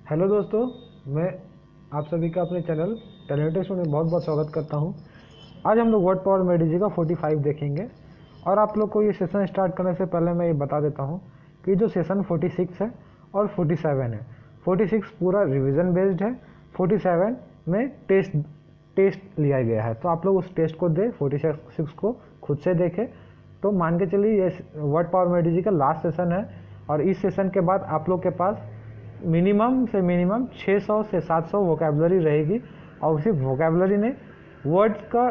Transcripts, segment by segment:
Hello दोस्तों, मैं आप सभी का अपने चैनल टैलेंटेड शो में बहुत बहुत स्वागत करता हूं। आज हम लोग वर्ड पावर मेडिजी का 45 देखेंगे। और आप लोग को ये सेशन स्टार्ट करने से पहले मैं ये बता देता हूं कि जो सेशन 46 है और 47 है, 46 पूरा रिवीजन बेस्ड है, 47 में टेस्ट लिया गया है। तो आप लोग उस टेस्ट को दे, 46 को खुद से देखें। तो मान के चलिए ये वर्ड पावर मेडिजी का लास्ट सेशन है और इस सेशन के बाद आप लोग के पास मिनिमम से मिनिमम 600 से 700 वोकेबलरी रहेगी। और सिर्फ वोकेबलरी नहीं, वर्ड्स का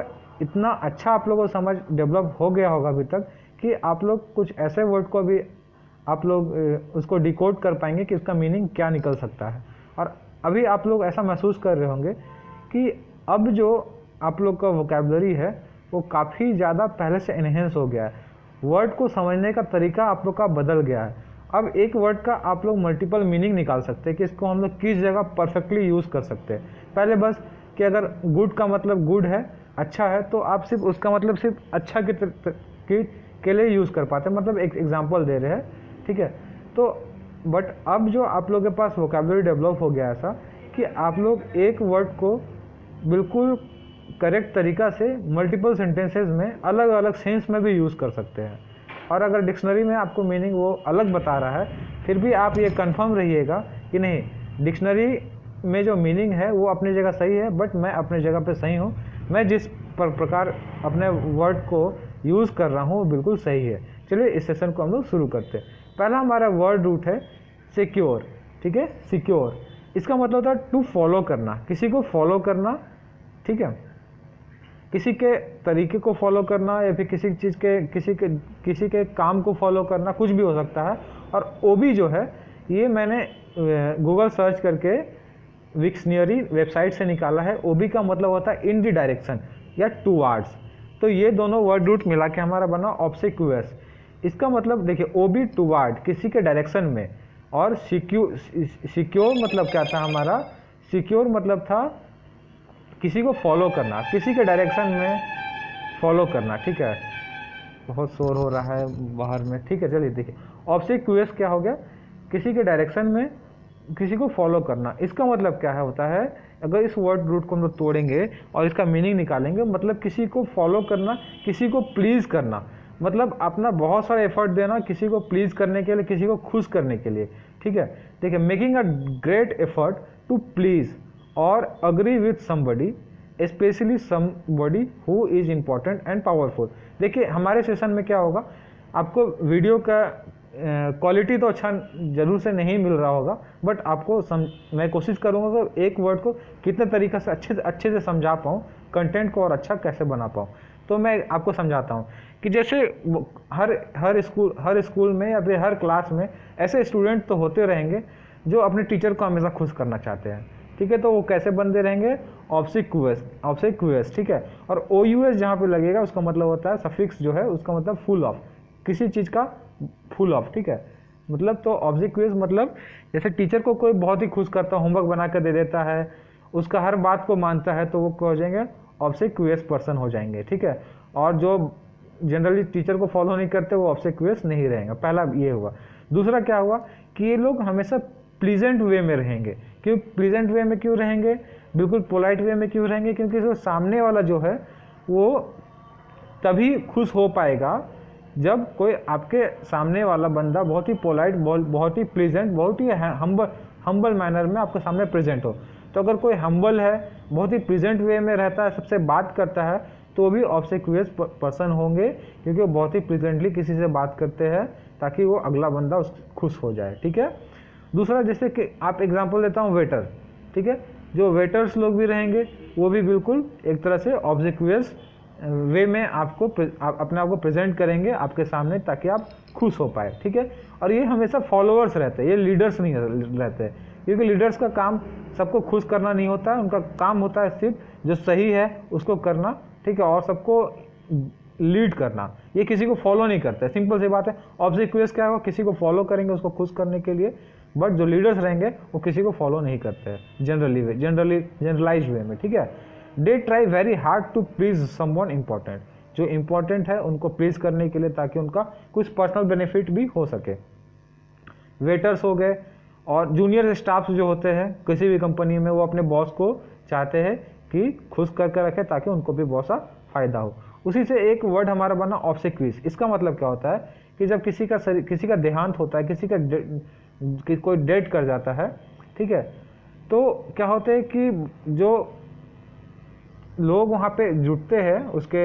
इतना अच्छा आप लोगों को समझ डेवलप हो गया होगा अभी तक कि आप लोग कुछ ऐसे वर्ड को भी आप लोग उसको डिकोड कर पाएंगे कि उसका मीनिंग क्या निकल सकता है। और अभी आप लोग ऐसा महसूस कर रहे होंगे कि अब जो आप लोग का वोकेबलरी है वो काफ़ी ज़्यादा पहले से एनहेंस हो गया है। वर्ड को समझने का तरीका आप लोग का बदल गया है। अब एक वर्ड का आप लोग मल्टीपल मीनिंग निकाल सकते हैं कि इसको हम लोग किस जगह परफेक्टली यूज़ कर सकते हैं। पहले बस कि अगर गुड का मतलब गुड है, अच्छा है, तो आप सिर्फ उसका मतलब सिर्फ अच्छा के लिए यूज़ कर पाते हैं, मतलब एक एग्जांपल दे रहे हैं, ठीक है। तो बट अब जो आप लोग के पास वोकेबलरी डेवलप हो गया ऐसा कि आप लोग एक वर्ड को बिल्कुल करेक्ट तरीका से मल्टीपल सेंटेंसेज में अलग अलग सेंस में भी यूज़ कर सकते हैं। और अगर डिक्शनरी में आपको मीनिंग वो अलग बता रहा है, फिर भी आप ये कंफर्म रहिएगा कि नहीं, डिक्शनरी में जो मीनिंग है वो अपनी जगह सही है, बट मैं अपनी जगह पे सही हूँ। मैं जिस प्रकार अपने वर्ड को यूज़ कर रहा हूँ वो बिल्कुल सही है। चलिए इस सेशन को हम लोग शुरू करते हैं। पहला हमारा वर्ड रूट है सिक्योर, ठीक है। सिक्योर इसका मतलब होता है टू फॉलो करना, किसी को फॉलो करना, ठीक है। किसी के तरीके को फॉलो करना या फिर किसी चीज़ के किसी के काम को फॉलो करना, कुछ भी हो सकता है। और ओबी जो है ये मैंने गूगल सर्च करके विक्शनरी वेबसाइट से निकाला है। ओबी का मतलब होता है इन द डायरेक्शन या टूवर्ड्स। तो ये दोनों वर्ड रूट मिला के हमारा बना ऑब्सेक्यूअस। इसका मतलब देखिए, ओबी टूवर्ड किसी के डायरेक्शन में, और सिक्योर मतलब क्या था हमारा, सिक्योर मतलब था किसी को फॉलो करना, किसी के डायरेक्शन में फॉलो करना, ठीक है। बहुत शोर हो रहा है बाहर में, ठीक है। चलिए देखिए, ऑब्सेक्यूअस क्या हो गया, किसी के डायरेक्शन में किसी को फॉलो करना। इसका मतलब क्या है होता है, अगर इस वर्ड रूट को हम लोग तोड़ेंगे और इसका मीनिंग निकालेंगे, मतलब किसी को फॉलो करना, किसी को प्लीज़ करना, मतलब अपना बहुत सारा एफर्ट देना किसी को प्लीज़ करने के लिए, किसी को खुश करने के लिए, ठीक है। देखिए, making a great effort to please और agree with somebody, especially somebody who is important and powerful. देखिए हमारे सेशन में क्या होगा, आपको वीडियो का क्वालिटी तो अच्छा जरूर से नहीं मिल रहा होगा, बट आपको मैं कोशिश करूँगा कि एक वर्ड को कितने तरीक़े से अच्छे से समझा पाऊँ, कंटेंट को और अच्छा कैसे बना पाऊँ। तो मैं आपको समझाता हूँ कि जैसे हर स्कूल में या फिर हर क्लास में ऐसे स्टूडेंट तो होते रहेंगे जो अपने टीचर को हमेशा खुश करना चाहते हैं, ठीक है। तो वो कैसे बनते रहेंगे, ऑब्सेक्यूअस, ठीक है। और ओ यू एस जहाँ पे लगेगा उसका मतलब होता है, सफिक्स जो है उसका मतलब फुल ऑफ, किसी चीज़ का फुल ऑफ, ठीक है। मतलब तो ऑब्सेक्यूअस मतलब जैसे टीचर को कोई बहुत ही खुश करता है, होमवर्क बना कर दे देता है, उसका हर बात को मानता है, तो वो क्या हो जाएंगे, ऑब्सेक्यूअस पर्सन हो जाएंगे, ठीक है। और जो जनरली टीचर को फॉलो नहीं करते वो ऑब्सेक्यूअस नहीं रहेंगे। पहला ये हुआ। दूसरा क्या हुआ कि ये लोग हमेशा प्लीजेंट वे में रहेंगे। क्यों प्लीजेंट वे में क्यों रहेंगे, बिल्कुल पोलाइट वे में क्यों रहेंगे, क्योंकि जो सामने वाला जो है वो तभी खुश हो पाएगा जब कोई आपके सामने वाला बंदा बहुत ही पोलाइट, बहुत ही प्लीजेंट, बहुत ही हम्बल मैनर में आपके सामने प्रेजेंट हो। तो अगर कोई हम्बल है, बहुत ही प्लीजेंट वे में रहता है, सबसे बात करता है, तो वो भी ऑब्सेक्यूअस पर्सन होंगे, क्योंकि वो बहुत ही प्लीजेंटली किसी से बात करते हैं ताकि वो अगला बंदा उस खुश हो जाए, ठीक है। दूसरा, जैसे कि आप एग्जांपल देता हूँ वेटर, ठीक है। जो वेटर्स लोग भी रहेंगे वो भी बिल्कुल एक तरह से ऑब्सेक्यूअस वे में अपने आप को प्रेजेंट करेंगे आपके सामने ताकि आप खुश हो पाए, ठीक है। और ये हमेशा फॉलोअर्स रहते हैं, ये लीडर्स नहीं रहते, क्योंकि लीडर्स का काम सबको खुश करना नहीं होता है। उनका काम होता है सिर्फ जो सही है उसको करना, ठीक है, और सबको लीड करना। ये किसी को फॉलो नहीं करते, सिंपल सी बात है। ऑब्सेक्यूअस क्या होगा, किसी को फॉलो करेंगे उसको खुश करने के लिए, बट जो लीडर्स रहेंगे वो किसी को फॉलो नहीं करते हैं जनरलाइज वे में, ठीक है। They try very hard to please someone important, जो इम्पॉर्टेंट है उनको प्लीज करने के लिए ताकि उनका कुछ पर्सनल बेनिफिट भी हो सके। वेटर्स हो गए। और जूनियर स्टाफ जो होते हैं किसी भी कंपनी में, वो अपने बॉस को चाहते हैं कि खुश करके रखे ताकि उनको भी बहुत सा फायदा हो। उसी से एक वर्ड हमारा बना ऑब्सेक्विस। इसका मतलब क्या होता है कि जब किसी का देहांत होता है, कोई डेड कर जाता है, ठीक है, तो क्या होता है कि जो लोग वहाँ पे जुटते हैं उसके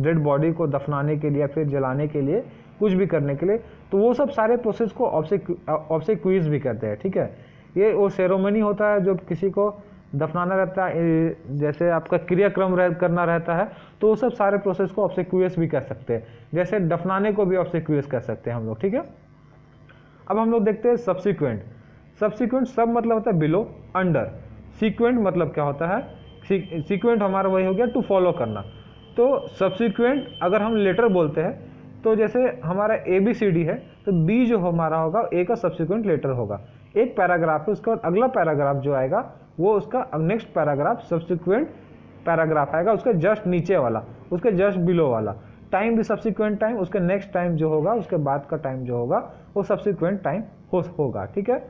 डेड बॉडी को दफनाने के लिए या फिर जलाने के लिए, कुछ भी करने के लिए, तो वो सब सारे प्रोसेस को ऑब्सेक्विस भी करते हैं, ठीक है। ये वो सेरेमनी होता है जो किसी को दफनाना रहता है, जैसे आपका क्रियाक्रम करना रहता है, तो वो सब सारे प्रोसेस को ऑब्सेक्वियस भी कर सकते हैं। जैसे दफनाने को भी ऑब्सेक्वियस कर सकते हैं हम लोग, ठीक है। अब हम लोग देखते हैं सब्सिक्वेंट। सब्सिक्वेंट सब मतलब होता है बिलो, अंडर। सीक्वेंट मतलब क्या होता है, सीक्वेंट हमारा वही हो गया टू फॉलो करना। तो सब्सिक्वेंट अगर हम लेटर बोलते हैं तो जैसे हमारा ABCD है तो B जो हमारा होगा A का सब्सिक्वेंट लेटर होगा। एक पैराग्राफ है, उसके बाद अगला पैराग्राफ जो आएगा वो उसका नेक्स्ट पैराग्राफ सब्सिक्वेंट पैराग्राफ आएगा, उसके जस्ट नीचे वाला, उसके जस्ट बिलो वाला। टाइम भी सब्सिक्वेंट टाइम, उसके नेक्स्ट टाइम जो होगा, उसके बाद का टाइम जो होगा वो सब्सिक्वेंट टाइम होगा, ठीक है।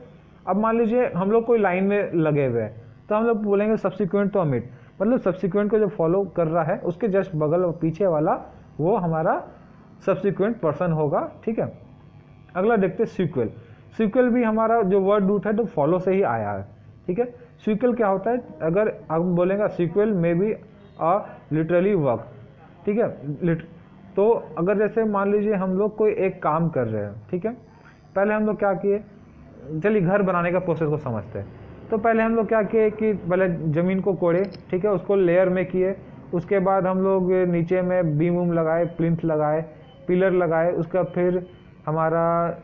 अब मान लीजिए हम लोग कोई लाइन में लगे हुए हैं तो हम लोग बोलेंगे सब्सिक्वेंट टू अमिट, मतलब सब्सिक्वेंट को जो फॉलो कर रहा है उसके जस्ट बगल और पीछे वाला वो हमारा सब्सिक्वेंट पर्सन होगा, ठीक है। अगला देखते हैं सीक्वल। सीक्वल भी हमारा जो वर्ड रूट है तो फॉलो से ही आया है, ठीक है। सीक्वल क्या होता है, अगर आप बोलेंगे सीक्वल में भी अ लिटरली वर्क, ठीक है। तो अगर जैसे मान लीजिए हम लोग कोई एक काम कर रहे हैं, ठीक है, पहले हम लोग क्या किए, चलिए घर बनाने का प्रोसेस को समझते हैं। तो पहले हम लोग क्या किए कि पहले ज़मीन को कोड़े, ठीक है, उसको लेयर में किए, उसके बाद हम लोग नीचे में बीम वूम लगाए, प्लिंथ लगाए, पिलर लगाए, उसका फिर हमारा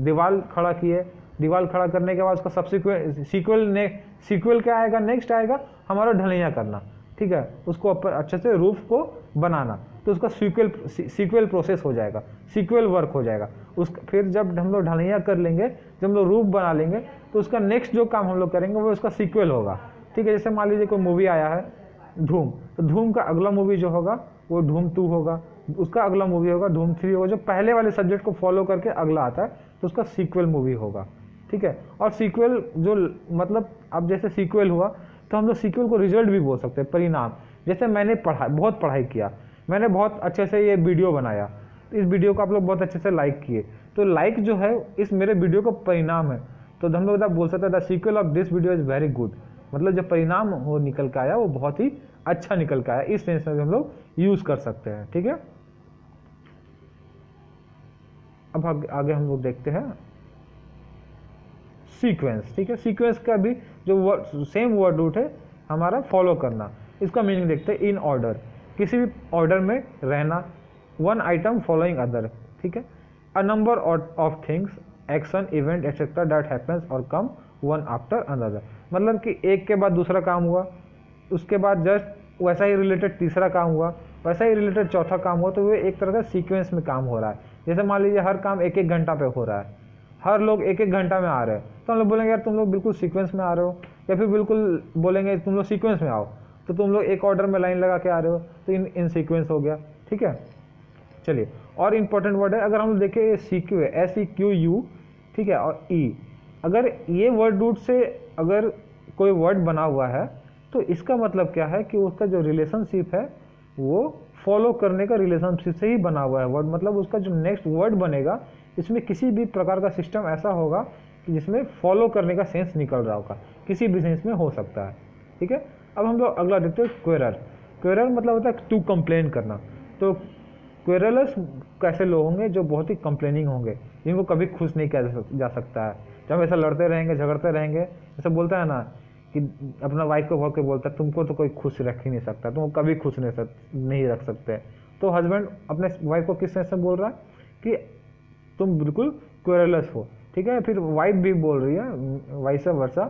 दीवार खड़ा किए। दीवार खड़ा करने के बाद उसका सब्सिक्वेंट सीक्वल क्या आएगा, नेक्स्ट आएगा हमारा ढलैया करना, ठीक है, उसको अच्छे से रूफ को बनाना, तो उसका सीक्वल प्रोसेस हो जाएगा, सीक्वल वर्क हो जाएगा। फिर जब हम लोग ढलैया कर लेंगे, जब हम लोग रूफ बना लेंगे, तो उसका नेक्स्ट जो काम हम लोग करेंगे वो उसका सीक्वल होगा, ठीक है। जैसे मान लीजिए कोई मूवी आया है धूम, तो धूम का अगला मूवी जो होगा वो धूम 2 होगा, उसका अगला मूवी होगा धूम 3 होगा, जो पहले वाले सब्जेक्ट को फॉलो करके अगला आता है तो उसका सीक्वल मूवी होगा, ठीक है। और सीक्वल जो मतलब अब जैसे सीक्वल हुआ तो हम लोग सीक्वल को रिजल्ट भी बोल सकते हैं, परिणाम। जैसे मैंने बहुत पढ़ाई किया, मैंने बहुत अच्छे से ये वीडियो बनाया, इस वीडियो को आप लोग बहुत अच्छे से लाइक किए, तो लाइक जो है इस मेरे वीडियो का परिणाम है, तो हम लोग बोल सकते हैं the sequel of this video is very good, मतलब जो परिणाम वो निकल के आया वो बहुत ही अच्छा निकल के आया, इस सेंस में भी हम लोग यूज़ कर सकते हैं, ठीक है। अब आगे हम लोग देखते हैं सीक्वेंस, ठीक है। सीक्वेंस का भी जो सेम वर्ड रूट है हमारा फॉलो करना, इसका मीनिंग देखते हैं इन ऑर्डर, किसी भी ऑर्डर में रहना, वन आइटम फॉलोइंग अदर, ठीक है। A number of things, action, event etcetera that happens और कम वन आफ्टर अनदर, मतलब कि एक के बाद दूसरा काम हुआ, उसके बाद जस्ट वैसा ही रिलेटेड तीसरा काम हुआ, वैसा ही रिलेटेड चौथा काम हुआ, तो वो एक तरह का सीक्वेंस में काम हो रहा है। जैसे मान लीजिए हर काम 1-1 घंटा पे हो रहा है, हर लोग 1-1 घंटा में आ रहे हैं, तो हम लोग बोलेंगे यार तुम लोग बिल्कुल सीक्वेंस में आ रहे हो, या फिर बिल्कुल बोलेंगे तुम लोग सीक्वेंस में आओ, तो तुम लोग एक ऑर्डर में लाइन लगा के आ रहे हो, तो इन सीक्वेंस हो गया, ठीक है। चलिए और इम्पोर्टेंट वर्ड है, अगर हम देखें सीक्यू, SEQU, ठीक है, और E, अगर ये वर्ड रूट से अगर कोई वर्ड बना हुआ है तो इसका मतलब क्या है कि उसका जो रिलेशनशिप है वो फॉलो करने का रिलेशनशिप से ही बना हुआ है वर्ड, मतलब उसका जो नेक्स्ट वर्ड बनेगा इसमें किसी भी प्रकार का सिस्टम ऐसा होगा कि जिसमें फॉलो करने का सेंस निकल रहा होगा, किसी भी सेंस में हो सकता है, ठीक है। अब हम लोग अगला देखते हैं क्वेरर। क्वेरर मतलब होता है टू कंप्लेन करना। तो क्वेरलर्स कैसे लोग होंगे, जो बहुत ही कंप्लेनिंग होंगे, जिनको कभी खुश नहीं किया जा सकता है, जब हमेशा लड़ते रहेंगे, झगड़ते रहेंगे, जैसे बोलता है ना कि अपना वाइफ को बहुत के बोलता है तुमको तो कोई खुश रख ही नहीं सकता, तुमको कभी खुश नहीं रख सकते। तो हस्बैंड अपने वाइफ को किस सेंस से बोल रहा है कि तुम बिल्कुल क्वेरलस हो, ठीक है। फिर वाइफ भी बोल रही है वाइस वर्सा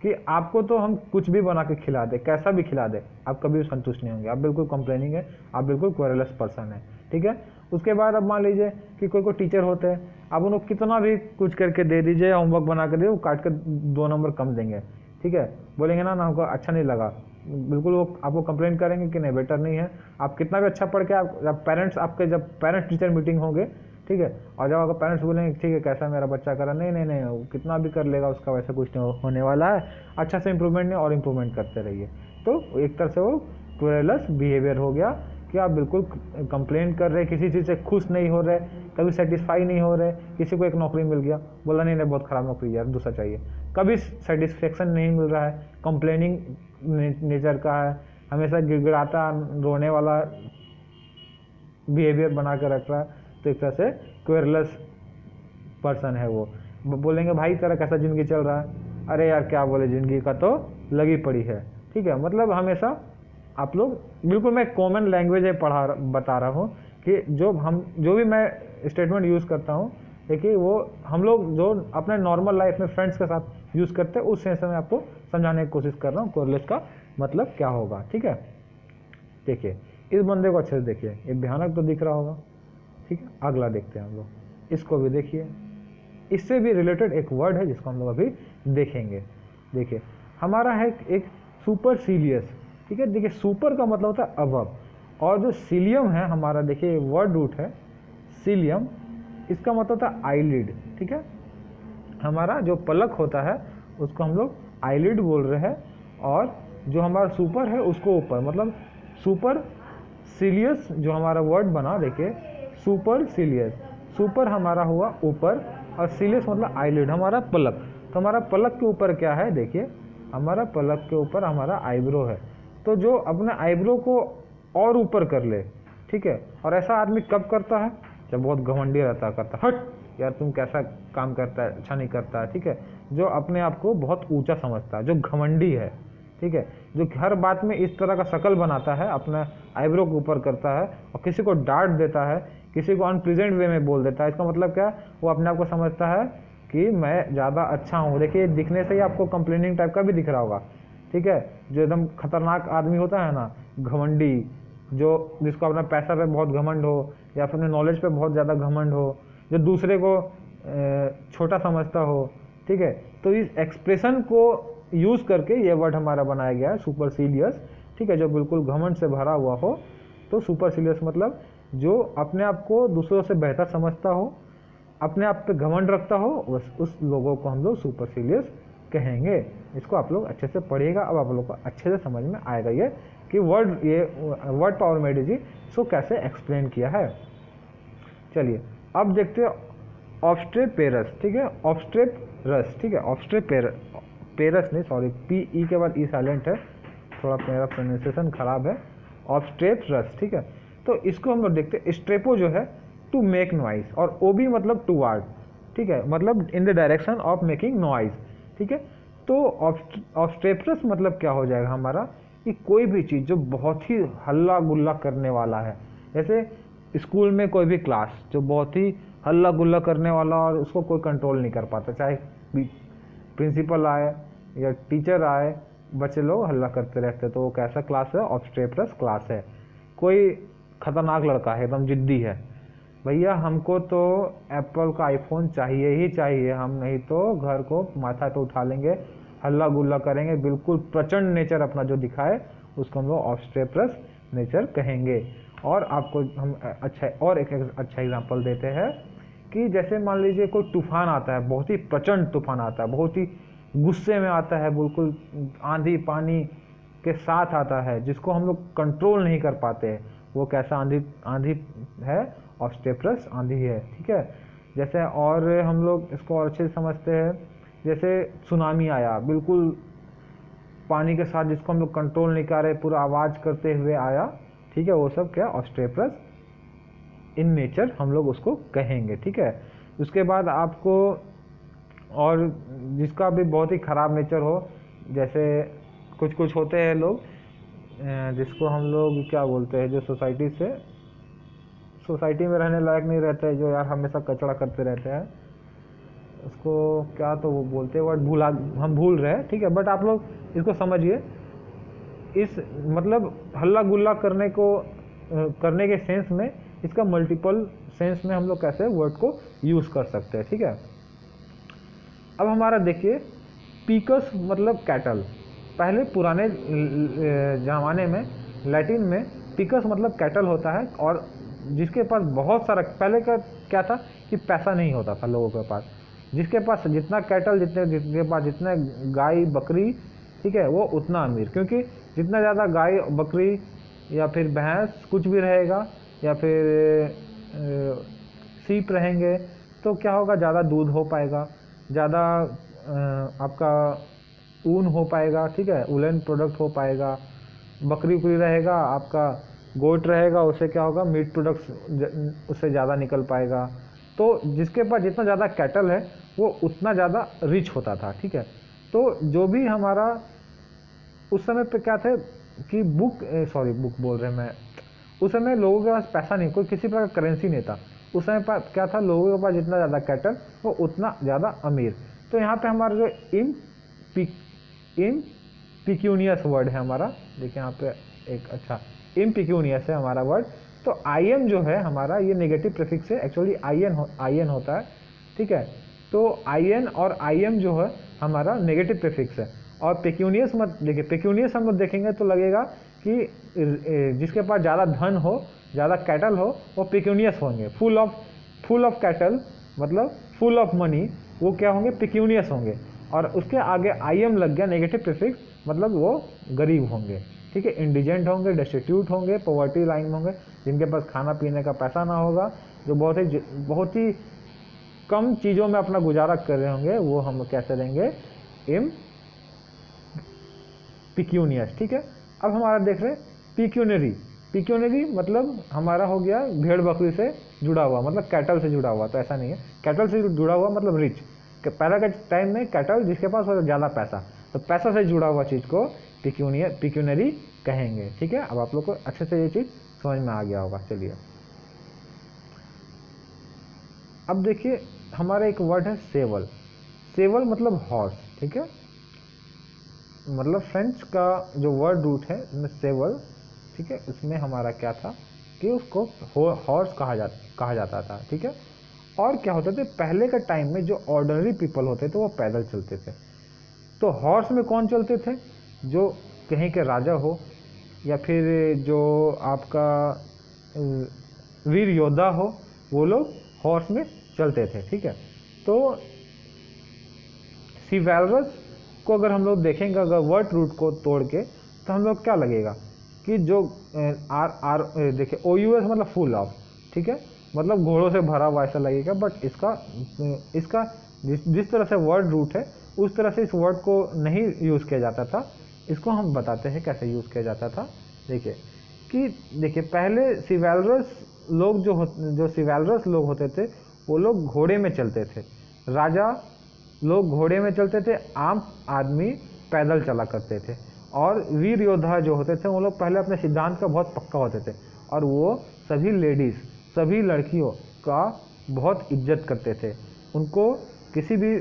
कि आपको तो हम कुछ भी बना के खिला दे, कैसा भी खिला दे, आप कभी भी संतुष्ट नहीं होंगे, आप बिल्कुल कंप्लेनिंग है, आप बिल्कुल क्वेरलस पर्सन है, ठीक है। उसके बाद अब मान लीजिए कि कोई टीचर होते हैं, आप उनको कितना भी कुछ करके दे दीजिए, होमवर्क बना कर दे, वो काट कर 2 नंबर कम देंगे, ठीक है, बोलेंगे ना हमको अच्छा नहीं लगा, बिल्कुल वो आपको कंप्लेंट करेंगे कि नहीं बेटर नहीं है। आप कितना भी अच्छा पढ़ के आप पेरेंट्स आपके जब पेरेंट्स टीचर मीटिंग होंगे ठीक है। और जब आपका पेरेंट्स बोलेंगे ठीक है कैसा मेरा बच्चा कर रहा है, नहीं नहीं नहीं वो कितना भी कर लेगा उसका वैसा कुछ नहीं होने वाला है, अच्छा से इम्प्रूवमेंट नहीं और इम्प्रूवमेंट करते रहिए। तो एक तरह से वो क्वेरलेस बिहेवियर हो गया कि आप बिल्कुल कंप्लेंट कर रहे, किसी चीज़ से खुश नहीं हो रहे, कभी सेटिस्फाई नहीं हो रहे। किसी को एक नौकरी मिल गया, बोला नहीं नहीं बहुत ख़राब नौकरी यार दूसरा चाहिए, कभी सेटिस्फेक्शन नहीं मिल रहा है, कंप्लेनिंग नेचर का है, हमेशा गिड़गिड़ाता रोने वाला बिहेवियर बना कर रख रहा है, तो एक तरह से क्वेरलेस पर्सन है वो। बोलेंगे भाई तेरा कैसा ज़िंदगी चल रहा है, अरे यार क्या बोले ज़िंदगी का तो लगी पड़ी है, ठीक है। मतलब हमेशा आप लोग बिल्कुल, मैं कॉमन लैंग्वेज बता रहा हूँ कि जो भी मैं स्टेटमेंट यूज़ करता हूँ, देखिए वो हम लोग जो अपने नॉर्मल लाइफ में फ्रेंड्स के साथ यूज़ करते हैं उस सेंस में आपको समझाने की कोशिश कर रहा हूँ क्वेरलेस का मतलब क्या होगा, ठीक है। देखिए इस बंदे को अच्छे से देखिए, ये भयानक तो दिख रहा होगा, ठीक है। अगला देखते हैं हम लोग, इसको भी देखिए, इससे भी रिलेटेड एक वर्ड है जिसको हम लोग अभी देखेंगे। देखिए हमारा है एक सुपरसीलियस, ठीक है। देखिए सुपर का मतलब होता है अबव, और जो सीलियम है हमारा, देखिए वर्ड रूट है सीलियम, इसका मतलब होता है आईलिड, ठीक है। हमारा जो पलक होता है उसको हम लोग आईलिड बोल रहे हैं, और जो हमारा सुपर है उसको ऊपर, मतलब सुपर सीलियस जो हमारा वर्ड बना, देखिए सुपर सीलियस, सुपर हमारा हुआ ऊपर और सीलियस मतलब आईलिड हमारा पलक। तो हमारा पलक के ऊपर क्या है, देखिए हमारा पलक के ऊपर हमारा आईब्रो है। तो जो अपने आईब्रो को और ऊपर कर ले, ठीक है। और ऐसा आदमी कब करता है, जब बहुत घमंडी रहता है, करता हट यार तुम कैसा काम करता है, अच्छा नहीं करता है, ठीक है। जो अपने आप को बहुत ऊंचा समझता है, जो घमंडी है, ठीक है, जो हर बात में इस तरह का शक्ल बनाता है, अपना आईब्रो को ऊपर करता है और किसी को डांट देता है, किसी को अनप्लीजेंट वे में बोल देता है। इसका मतलब क्या, वो अपने आप को समझता है कि मैं ज़्यादा अच्छा हूँ। देखिए दिखने से ही आपको कंप्लेनिंग टाइप का भी दिख रहा होगा, ठीक है। जो एकदम खतरनाक आदमी होता है ना, घमंडी, जो जिसको अपना पैसा पे बहुत घमंड हो या अपने नॉलेज पे बहुत ज़्यादा घमंड हो, जो दूसरे को छोटा समझता हो, ठीक है। तो इस एक्सप्रेशन को यूज़ करके ये वर्ड हमारा बनाया गया है सुपरसीलियस, ठीक है। जो बिल्कुल घमंड से भरा हुआ हो, तो सुपरसीलियस मतलब जो अपने आप को दूसरों से बेहतर समझता हो, अपने आप पे घमंड रखता हो, उस लोगों को हम लोग सुपरसीलियस कहेंगे। इसको आप लोग अच्छे से पढ़िएगा, अब आप लोग को अच्छे से समझ में आएगा ये कि वर्ड पावर में जी इसको कैसे एक्सप्लेन किया है। चलिए अब देखते हैं ऑब्स्ट्रेपेरस, ठीक है, ऑब्स्ट्रेपरस, ठीक है, ऑब्स्ट्रेपेरस नहीं, सॉरी पी ई के बाद ई साइलेंट है, थोड़ा मेरा प्रोनाउंसिएशन खराब है, ऑब्स्ट्रेपरस, ठीक है। तो इसको हम लोग देखते हैं, स्ट्रेपो जो है टू मेक नॉइज, और ओ बी मतलब टूवार्ड, ठीक है, मतलब in the direction of making noise, ठीक है। तो ऑब्स्ट्रेपरस मतलब क्या हो जाएगा हमारा, कि कोई भी चीज़ जो बहुत ही हल्ला गुल्ला करने वाला है, जैसे स्कूल में कोई भी क्लास जो बहुत ही हल्ला गुल्ला करने वाला और उसको कोई कंट्रोल नहीं कर पाता, चाहे प्रिंसिपल आए या टीचर आए, बच्चे लोग हल्ला करते रहते, तो वो कैसा क्लास है, ऑब्स्ट्रेपरस क्लास है। कोई खतरनाक लड़का है, एकदम जिद्दी है, भैया हमको तो एप्पल का आईफोन चाहिए ही चाहिए, हम नहीं तो घर को माथा पे उठा लेंगे, हल्ला गुल्ला करेंगे, बिल्कुल प्रचंड नेचर अपना जो दिखाए उसको हम लोग ऑब्स्ट्रेपरस नेचर कहेंगे। और आपको हम एक अच्छा एग्जांपल देते हैं कि जैसे मान लीजिए कोई तूफान आता है, बहुत ही प्रचंड तूफान आता है, बहुत ही गुस्से में आता है, बिल्कुल आंधी पानी के साथ आता है, जिसको हम लोग कंट्रोल नहीं कर पाते हैं, वो कैसा आंधी है, ऑब्स्ट्रेपरस आंधी है, ठीक है। जैसे और हम लोग इसको और अच्छे से समझते हैं, जैसे सुनामी आया, बिल्कुल पानी के साथ, जिसको हम लोग कंट्रोल नहीं कर रहे, पूरा आवाज़ करते हुए आया, ठीक है, वो सब क्या, ऑब्स्ट्रेपरस इन नेचर हम लोग उसको कहेंगे, ठीक है। उसके बाद आपको और जिसका भी बहुत ही ख़राब नेचर हो, जैसे कुछ होते हैं लोग जिसको हम लोग क्या बोलते हैं, जो सोसाइटी में रहने लायक नहीं रहते, जो यार हमेशा कचरा करते रहते हैं, उसको क्या तो वो बोलते हैं, वर्ड हम भूल रहे हैं, ठीक है। बट आप लोग इसको समझिए, इस मतलब हल्ला गुल्ला करने के सेंस में, इसका मल्टीपल सेंस में हम लोग कैसे वर्ड को यूज़ कर सकते हैं, ठीक है। अब हमारा देखिए पीकस मतलब कैटल, पहले पुराने ज़माने में लैटिन में पीकस मतलब कैटल होता है, और जिसके पास बहुत सारा, पहले का क्या था कि पैसा नहीं होता था लोगों के पास, जिसके पास जितना कैटल, जिसके पास जितने गाय बकरी, ठीक है, वो उतना अमीर, क्योंकि जितना ज़्यादा गाय बकरी या फिर भैंस कुछ भी रहेगा या फिर सीप रहेंगे तो क्या होगा, ज़्यादा दूध हो पाएगा, ज़्यादा आपका ऊन हो पाएगा, ठीक है, उलन प्रोडक्ट हो पाएगा। बकरी उकरी रहेगा, आपका गोट रहेगा, उससे क्या होगा, मीट प्रोडक्ट्स उससे ज़्यादा निकल पाएगा। तो जिसके पास जितना ज़्यादा कैटल है वो उतना ज़्यादा रिच होता था, ठीक है। तो जो भी हमारा उस समय पे क्या थे कि बुक बोल रहे हैं मैं, उस समय लोगों के पास पैसा नहीं, कोई किसी प्रकार करेंसी नहीं था। उस समय पर क्या था, लोगों के पास जितना ज़्यादा कैटल वो उतना ज़्यादा अमीर। तो यहाँ पे हमारा जो इम्पिक्यूनियस वर्ड है हमारा, देखिए यहाँ पे एक अच्छा इम्पिक्यूनियस है हमारा वर्ड। तो आई एम जो है हमारा, ये नेगेटिव प्रीफिक्स है, एक्चुअली आई एन होता है, ठीक है। तो आई एन और आई एम जो है हमारा नेगेटिव प्रीफिक्स है। और पेक्यूनियस मत देखिए, पेक्यूनियस हम लोग देखेंगे तो लगेगा कि जिसके पास ज़्यादा धन हो, ज़्यादा कैटल हो, वो पेक्यूनियस होंगे। फुल ऑफ कैटल मतलब फुल ऑफ मनी, वो क्या होंगे, पेक्यूनियस होंगे। और उसके आगे आई एम लग गया नेगेटिव प्रीफिक्स, मतलब वो गरीब होंगे, ठीक है, इंडिजेंट होंगे, डेस्टिट्यूट होंगे, पॉवर्टी लाइन में होंगे, जिनके पास खाना पीने का पैसा ना होगा, जो बहुत ही कम चीज़ों में अपना गुजारा कर रहे होंगे, वो हम कैसे देंगे, इम पिक्यूनियस, ठीक है। अब हमारा देख रहे पिक्यूनरी मतलब हमारा हो गया भेड़ बकरी से जुड़ा हुआ, मतलब कैटल से जुड़ा हुआ। तो ऐसा नहीं है, कैटल से जुड़ा हुआ मतलब रिच, पहले के टाइम में कैटल जिसके पास हो ज़्यादा पैसा, तो पैसा से जुड़ा हुआ चीज़ को पिक्यूनरी कहेंगे, ठीक है। अब आप लोग को अच्छे से ये चीज़ समझ में आ गया होगा। चलिए अब देखिए हमारा एक वर्ड है सेवल मतलब हॉर्स, ठीक है। मतलब फ्रेंच का जो वर्ड रूट है इसमें सेवल, ठीक है, इसमें हमारा क्या था कि उसको हॉर्स कहा जाता था, ठीक है। और क्या होते थे पहले के टाइम में, जो ऑर्डिनरी पीपल होते थे वो पैदल चलते थे। तो हॉर्स में कौन चलते थे, जो कहीं के राजा हो या फिर जो आपका वीर योद्धा हो, वो लोग हॉर्स में चलते थे, ठीक है। तो सीवैलरस को अगर हम लोग देखेंगे, अगर वर्ड रूट को तोड़ के, तो हम लोग क्या लगेगा कि जो देखिए OUS मतलब फुल ऑफ, ठीक है, मतलब घोड़ों से भरा हुआ ऐसा लगेगा। बट इसका जिस तरह से वर्ड रूट है उस तरह से इस वर्ड को नहीं यूज़ किया जाता था। इसको हम बताते हैं कैसे यूज़ किया जाता था। देखिए पहले सिवैलरस लोग जो सिवैलरस लोग होते थे वो लोग घोड़े में चलते थे, राजा लोग घोड़े में चलते थे, आम आदमी पैदल चला करते थे। और वीर योद्धा जो होते थे वो लोग पहले अपने सिद्धांत का बहुत पक्का होते थे, और वो सभी लेडीज़, सभी लड़कियों का बहुत इज्जत करते थे। उनको किसी भी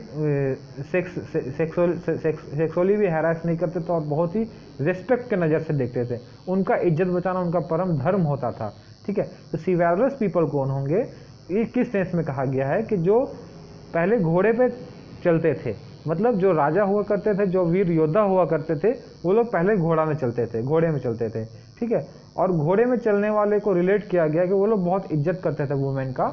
सेक्सुअली भी हैरास नहीं करते थे, और बहुत ही रिस्पेक्ट के नज़र से देखते थे। उनका इज्जत बचाना उनका परम धर्म होता था, ठीक है। तो सिवैलरस पीपल कौन होंगे, ये किस सेंस में कहा गया है कि जो पहले घोड़े पे चलते थे, मतलब जो राजा हुआ करते थे, जो वीर योद्धा हुआ करते थे, वो लोग पहले घोड़े में चलते थे, ठीक है। और घोड़े में चलने वाले को रिलेट किया गया कि वो लोग बहुत इज्जत करते थे वुमेन का।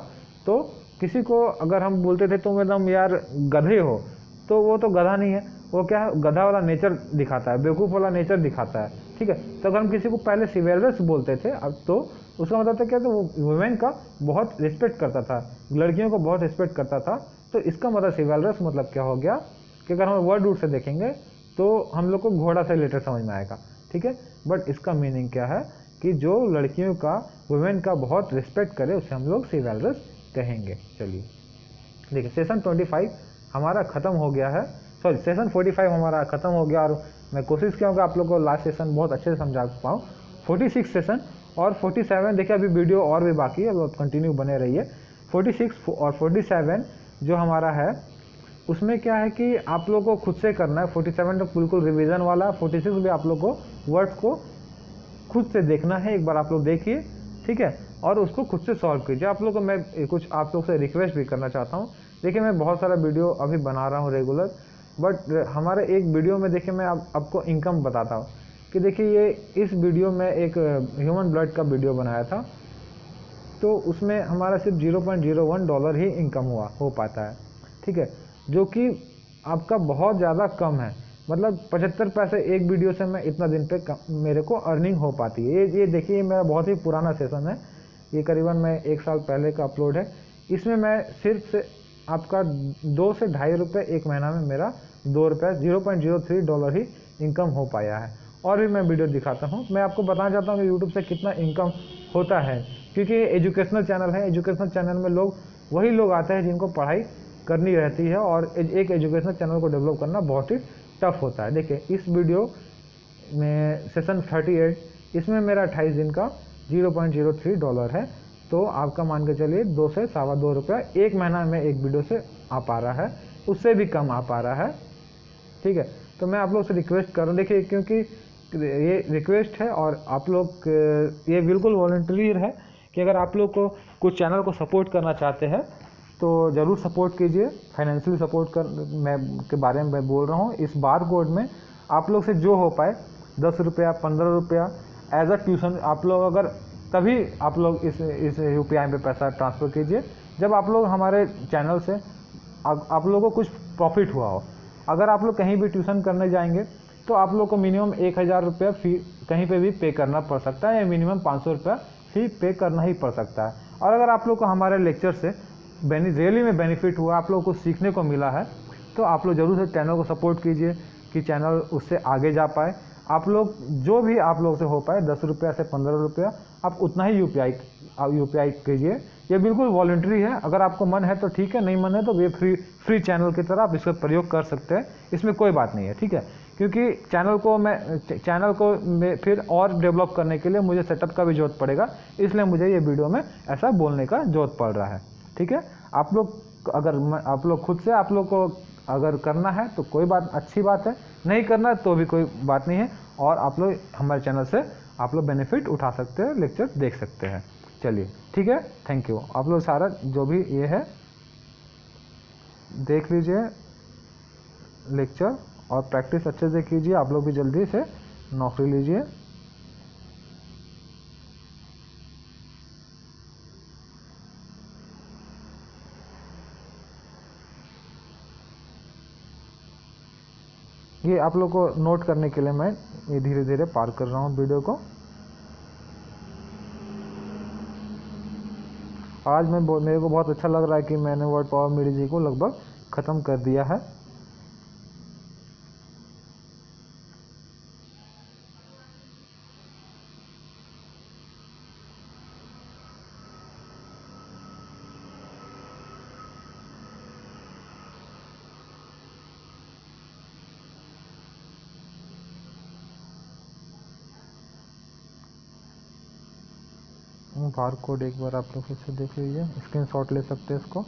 तो किसी को अगर हम बोलते थे तुम एकदम यार गधे हो, तो वो तो गधा नहीं है, वो क्या है, गधा वाला नेचर दिखाता है, बेवकूफ़ वाला नेचर दिखाता है, ठीक है। तो अगर हम किसी को पहले सिवैलरस बोलते थे, अब तो उसका मतलब था क्या, तो वो वुमेन का बहुत रिस्पेक्ट करता था, लड़कियों को बहुत रिस्पेक्ट करता था। तो इसका मतलब सिवैलरस मतलब क्या हो गया कि अगर हम वर्ड रूट से देखेंगे तो हम लोग को घोड़ा से रिलेटेड समझ में आएगा, ठीक है। बट इसका मीनिंग क्या है कि जो लड़कियों का, वुमेन का बहुत रिस्पेक्ट करे, उसे हम लोग सिवैलरस कहेंगे। चलिए देखिए सेशन 25 हमारा ख़त्म हो गया है, सॉरी सेशन 45 हमारा ख़त्म हो गया। और मैं कोशिश किया कि आप लोगों को लास्ट सेशन बहुत अच्छे से समझा पाऊँ। 46 सेशन और 47 देखिए अभी वीडियो और भी बाकी है, अब कंटिन्यू बने रहिए। 46 और 47 जो हमारा है उसमें क्या है कि आप लोगों को खुद से करना है। 47 तो बिल्कुल रिवीजन वाला है, 46 भी आप लोग को वर्ड्स को खुद से देखना है, एक बार आप लोग देखिए, ठीक है, और उसको खुद से सॉल्व कीजिए। आप लोग को मैं कुछ आप लोग से रिक्वेस्ट भी करना चाहता हूँ। देखिए मैं बहुत सारा वीडियो अभी बना रहा हूँ रेगुलर, बट हमारे एक वीडियो में देखिए मैं आपको इनकम बताता हूँ कि देखिए ये इस वीडियो में एक ह्यूमन ब्लड का वीडियो बनाया था, तो उसमें हमारा सिर्फ $0.01 ही इनकम हो पाता है, ठीक है, जो कि आपका बहुत ज़्यादा कम है। मतलब 75 पैसे एक वीडियो से मैं इतना दिन पे मेरे को अर्निंग हो पाती है। ये देखिए, ये मेरा बहुत ही पुराना सेशन है, ये करीबन मैं 1 साल पहले का अपलोड है। इसमें मैं सिर्फ से आपका 2 से ₹2.5 एक महीना में मेरा $2 $0.03 ही इनकम हो पाया है। और भी मैं वीडियो दिखाता हूँ, मैं आपको बताना चाहता हूँ कि यूट्यूब से कितना इनकम होता है, क्योंकि ये एजुकेशनल चैनल है। एजुकेशनल चैनल में वही लोग आते हैं जिनको पढ़ाई करनी रहती है, और एक एजुकेशनल चैनल को डेवलप करना बहुत ही टफ होता है। देखिए इस वीडियो में सेशन 38, इसमें मेरा 28 दिन का $0.03 है। तो आपका मान के चलिए 2 से ₹2.25 एक महीना में एक वीडियो से आ पा रहा है, उससे भी कम आ पा रहा है, ठीक है। तो मैं आप लोग से रिक्वेस्ट कर रहा हूँ, देखिए क्योंकि ये रिक्वेस्ट है और आप लोग ये बिल्कुल वॉलंटरी है कि अगर आप लोग को कुछ चैनल को सपोर्ट करना चाहते हैं तो ज़रूर सपोर्ट कीजिए। फाइनेंशियली सपोर्ट के बारे में मैं बोल रहा हूँ। इस बार कोड में आप लोग से जो हो पाए ₹10 ₹15 एज अ ट्यूशन, आप लोग अगर तभी आप लोग इस UPI पे पैसा ट्रांसफ़र कीजिए जब आप लोग हमारे चैनल से आप लोगों को कुछ प्रॉफिट हुआ हो। अगर आप लोग कहीं भी ट्यूशन करने जाएंगे तो आप लोग को मिनिमम ₹1000 फी कहीं पे भी पे करना पड़ सकता है, या मिनिमम ₹500 फी पे करना ही पड़ सकता है। और अगर आप लोग को हमारे लेक्चर से रियली में बेनिफिट हुआ, आप लोग को सीखने को मिला है, तो आप लोग ज़रूर से चैनल को सपोर्ट कीजिए कि चैनल उससे आगे जा पाए। आप लोग जो भी आप लोग से हो पाए ₹10 से ₹15 आप उतना ही यूपीआई कीजिए। ये बिल्कुल वॉलंटरी है, अगर आपको मन है तो ठीक है, नहीं मन है तो ये फ्री चैनल की तरह आप इसका प्रयोग कर सकते हैं, इसमें कोई बात नहीं है, ठीक है। क्योंकि चैनल को फिर और डेवलप करने के लिए मुझे सेटअप का भी ज़रूरत पड़ेगा, इसलिए मुझे ये वीडियो में ऐसा बोलने का ज़रूरत पड़ रहा है, ठीक है। आप लोग खुद से आप लोग को अगर करना है तो कोई बात, अच्छी बात है, नहीं करना तो भी कोई बात नहीं है, और आप लोग हमारे चैनल से आप लोग बेनिफिट उठा सकते हैं, लेक्चर देख सकते हैं। चलिए ठीक है, थैंक यू। आप लोग सारा जो भी ये है देख लीजिए लेक्चर, और प्रैक्टिस अच्छे से कीजिए। आप लोग भी जल्दी से नौकरी लीजिए। ये आप लोग को नोट करने के लिए मैं ये धीरे धीरे पार कर रहा हूँ वीडियो को। आज मेरे को बहुत अच्छा लग रहा है कि मैंने वर्ड पावर मीडिया जी को लगभग ख़त्म कर दिया है। बार कोड एक बार आप लोग फिर से देख लीजिए, स्क्रीनशॉट ले सकते हैं इसको,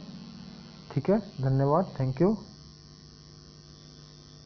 ठीक है। धन्यवाद, थैंक यू।